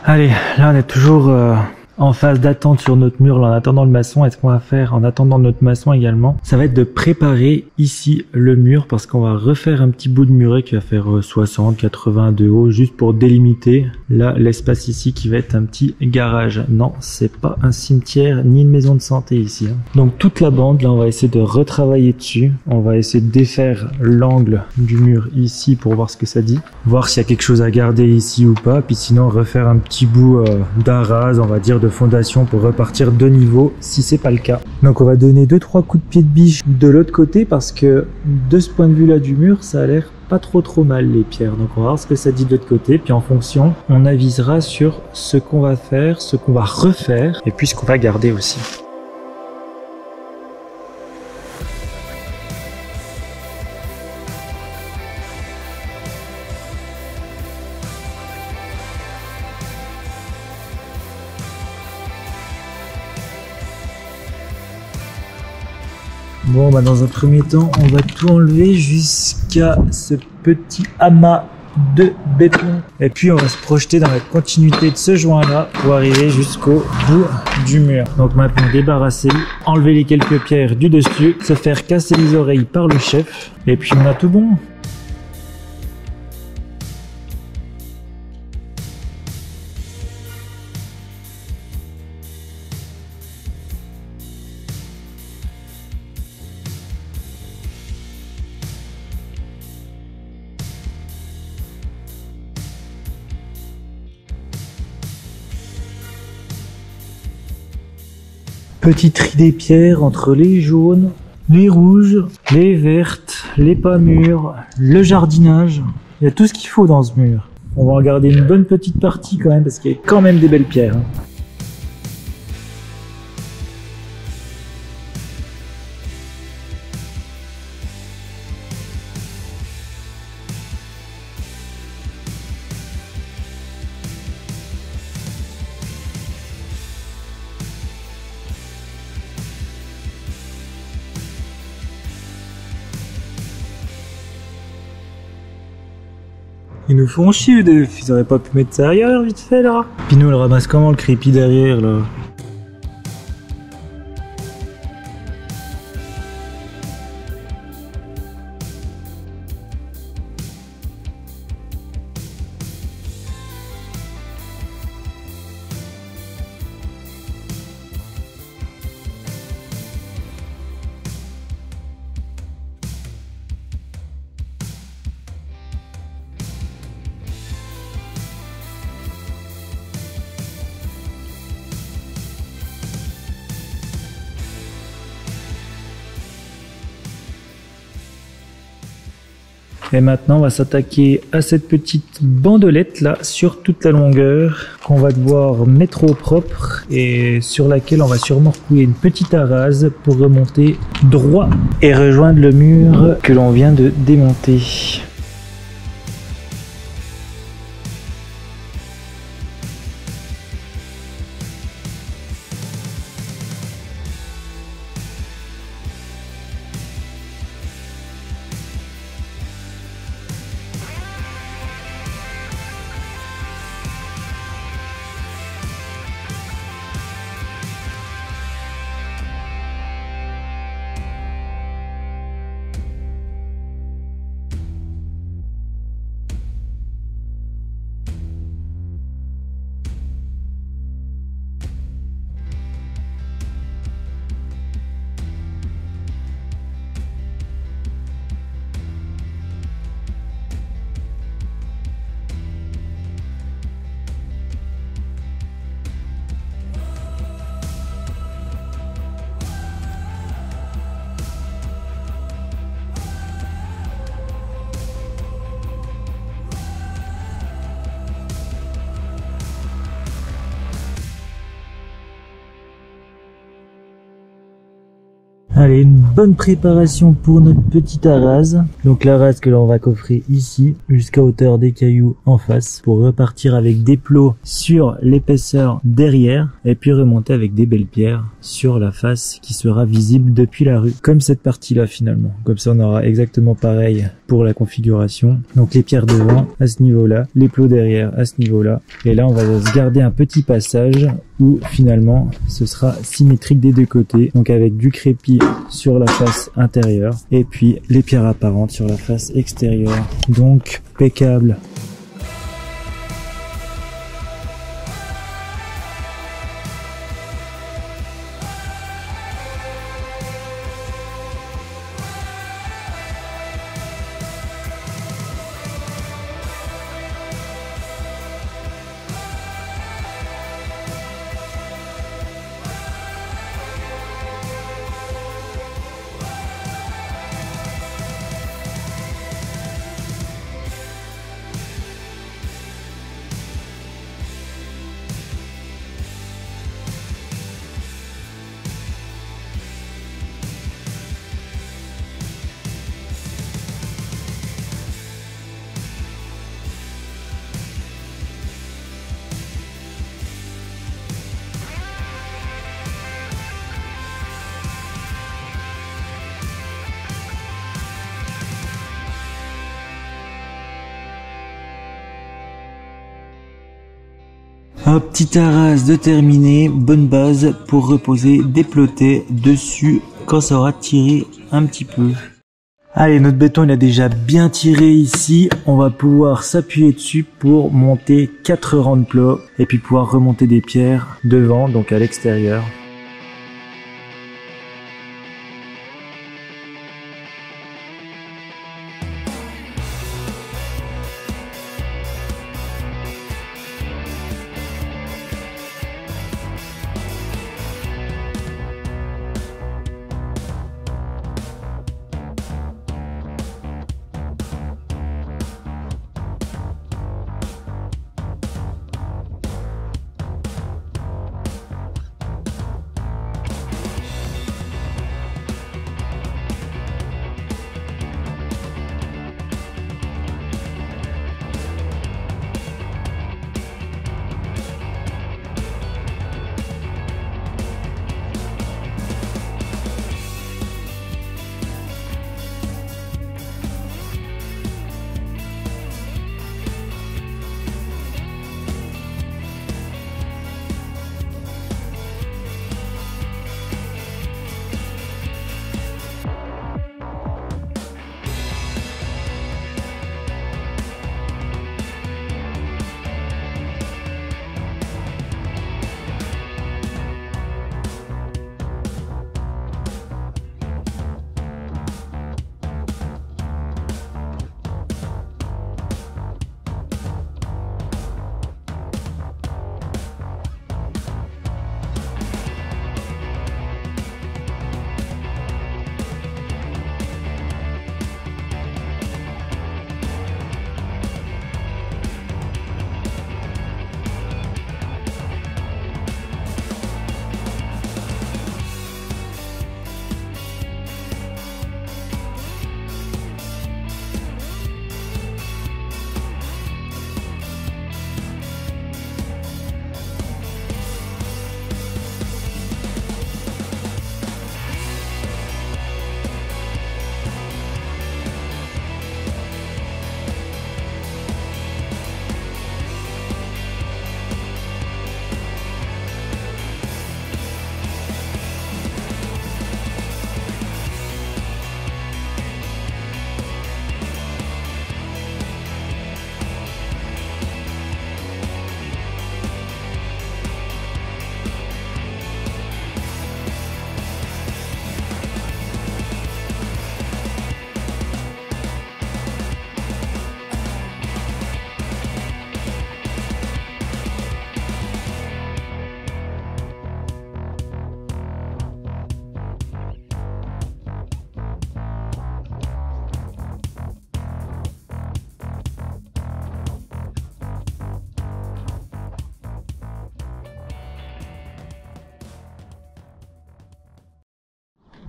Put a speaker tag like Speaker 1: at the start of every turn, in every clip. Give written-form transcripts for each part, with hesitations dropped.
Speaker 1: Allez, là on est toujours en phase d'attente sur notre mur, là, en attendant le maçon. Et ce qu'on va faire en attendant notre maçon également, ça va être de préparer ici le mur, parce qu'on va refaire un petit bout de muret qui va faire 60-80 de haut, juste pour délimiter là l'espace ici qui va être un petit garage. Non, c'est pas un cimetière ni une maison de santé ici, hein. Donc toute la bande, là on va essayer de retravailler dessus. On va essayer de défaire l'angle du mur ici pour voir ce que ça dit, voir s'il y a quelque chose à garder ici ou pas, puis sinon refaire un petit bout d'arase, on va dire, de fondation pour repartir de niveau si c'est pas le cas. Donc on va donner 2-3 coups de pied de biche de l'autre côté, parce que de ce point de vue là du mur, ça a l'air pas trop mal les pierres. Donc on va voir ce que ça dit de l'autre côté, puis en fonction on avisera sur ce qu'on va faire, ce qu'on va refaire et puis ce qu'on va garder aussi. Bon, bah dans un premier temps, on va tout enlever jusqu'à ce petit amas de béton. Et puis on va se projeter dans la continuité de ce joint-là pour arriver jusqu'au bout du mur. Donc maintenant débarrasser, enlever les quelques pierres du dessus, se faire casser les oreilles par le chef. Et puis on a tout bon. Petit tri des pierres entre les jaunes, les rouges, les vertes, les pas mûres, le jardinage. Il y a tout ce qu'il faut dans ce mur. On va en garder une bonne petite partie quand même, parce qu'il y a quand même des belles pierres, hein. Ils nous font chier, ils auraient pas pu mettre ça ailleurs vite fait là. Puis nous, elle ramasse comment le crépi derrière là? Et maintenant, on va s'attaquer à cette petite bandelette là sur toute la longueur qu'on va devoir mettre au propre et sur laquelle on va sûrement recouler une petite arase pour remonter droit et rejoindre le mur que l'on vient de démonter. Allez, une bonne préparation pour notre petite arase. Donc la rase que l'on va coffrer ici jusqu'à hauteur des cailloux en face pour repartir avec des plots sur l'épaisseur derrière et puis remonter avec des belles pierres sur la face qui sera visible depuis la rue. Comme cette partie-là finalement. Comme ça on aura exactement pareil pour la configuration. Donc les pierres devant à ce niveau-là, les plots derrière à ce niveau-là. Et là on va se garder un petit passage où finalement ce sera symétrique des deux côtés. Donc avec du crépi sur la face intérieure et puis les pierres apparentes sur la face extérieure. Donc impeccable. Hop, petite arase de terminer, bonne base pour reposer des plotés dessus quand ça aura tiré un petit peu. Allez, notre béton il a déjà bien tiré ici, on va pouvoir s'appuyer dessus pour monter 4 rangs de plots et puis pouvoir remonter des pierres devant, donc à l'extérieur.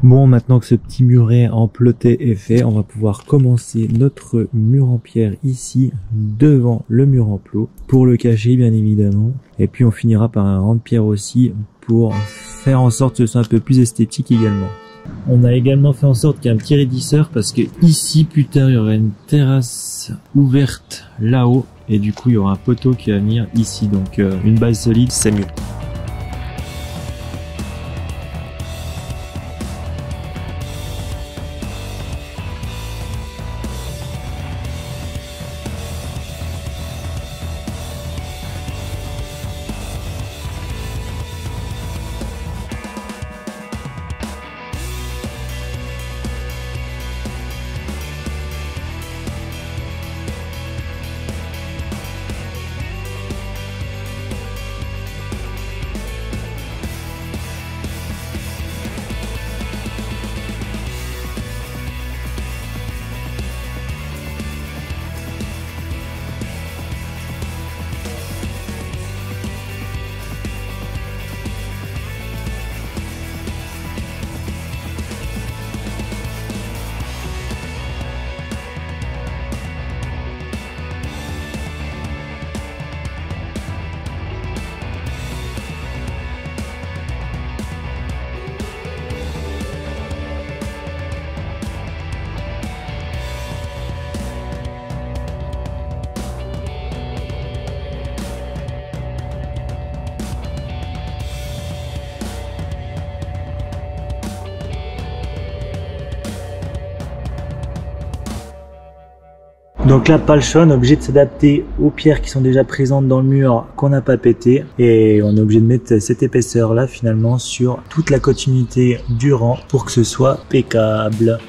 Speaker 1: Bon, maintenant que ce petit muret emploté est fait, on va pouvoir commencer notre mur en pierre ici, devant le mur en plot, pour le cacher bien évidemment. Et puis on finira par un rang de pierre aussi, pour faire en sorte que ce soit un peu plus esthétique également. On a également fait en sorte qu'il y ait un petit raidisseur, parce que ici, plus tard, il y aura une terrasse ouverte là-haut, et du coup, il y aura un poteau qui va venir ici. Donc une base solide, c'est mieux. Donc là, pas le choix, on est obligé de s'adapter aux pierres qui sont déjà présentes dans le mur qu'on n'a pas pété. Et on est obligé de mettre cette épaisseur là finalement sur toute la continuité du rang pour que ce soit impeccable.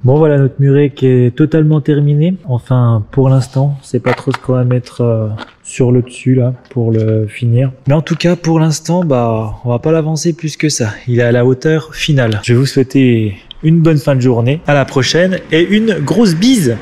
Speaker 1: Bon voilà, notre muret qui est totalement terminé. Enfin, pour l'instant, c'est pas trop ce qu'on va mettre sur le dessus là pour le finir. Mais en tout cas, pour l'instant, on va pas l'avancer plus que ça. Il est à la hauteur finale. Je vais vous souhaiter une bonne fin de journée. À la prochaine et une grosse bise.